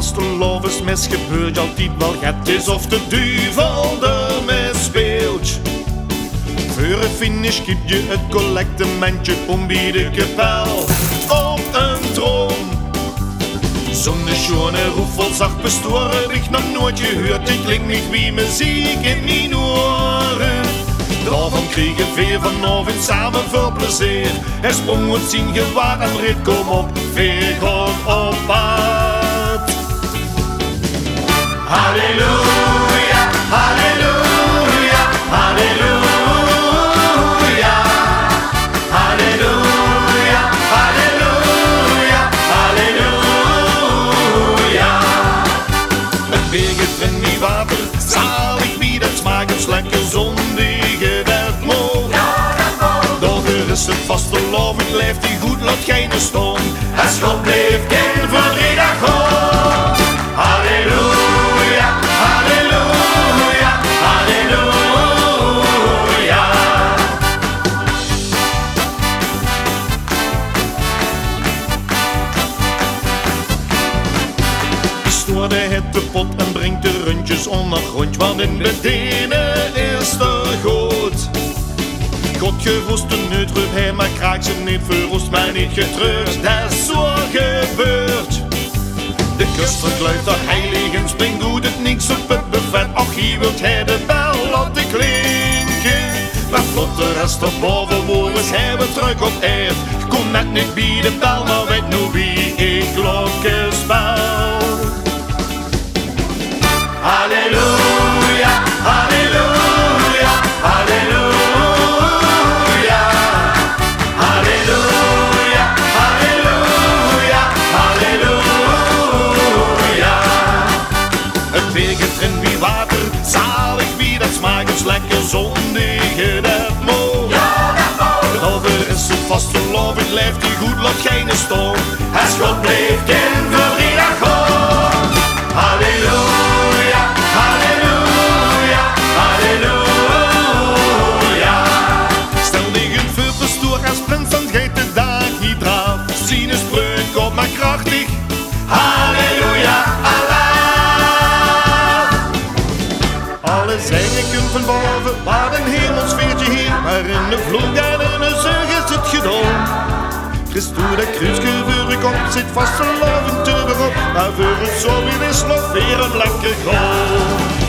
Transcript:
vastelovend is mis gebeurt altijd wel het is of de duivel ermee speelt. Voor het finish geef je het collectementje om bij de kapel op een troon. Zo'n schone roefel zacht bestoren heb ik nog nooit gehoord. Het klinkt niet wie muziek in mijn oren. Daarvan kregen veel vanavond samen veel plezier. Hij sprong uit zijn gewaar en reed kom op, veel kom op pad. Halleluja, halleluja, halleluja. Halleluja, halleluja, halleluja. Het berget in die water, zalig wie dat smaakt, het slekke zondige dat mooi. Daarvoor is het vastelovend, blijft die goed, laat geen staan. Als God blijft, geen verdrietig gewoon. Halleluja, halleluja, halleluja. Stoorde het de pot en brengt de rundjes ondergrond, want in bedenen is er goed. God gerust de neutrup, hij maar kraakt ze niet, verroest mij niet getreurd, dat is zo gebeurd. De kust verkluift de heiligen, springt goed het niks op het buffet, och hier wilt hij de bel laten klinken. Maar vlot de rest erboven, waar is hij weer terug op aard? Kom net niet bij de bel, maar weet nu wie ik klokken spel. Halleluja, halleluja, halleluja. Halleluja, halleluja, halleluja. Het berget in wie water, zalig wie dat smaakt, het lekker zondige dat mooi. Daarvoor is het vastelovend, blijft die goed, laat geen staan. Als God blijft, geen verdrietig gewoon. Halleluja, halleluja, halleluja. Stel dich een vuurbestoer als prins, dan geeft de dag hier draaf. Zien een spreuk, komt maar krachtig. Halleluja, Allah. Alle zingen kunnen van boven, waar een hemelsfeertje hier. Maar in de vloed en in de zucht is het gedaan. Christus de kruisgevuur komt, zit vastelovend terug op. Maar voor het zo weer is nog weer een lekker goal.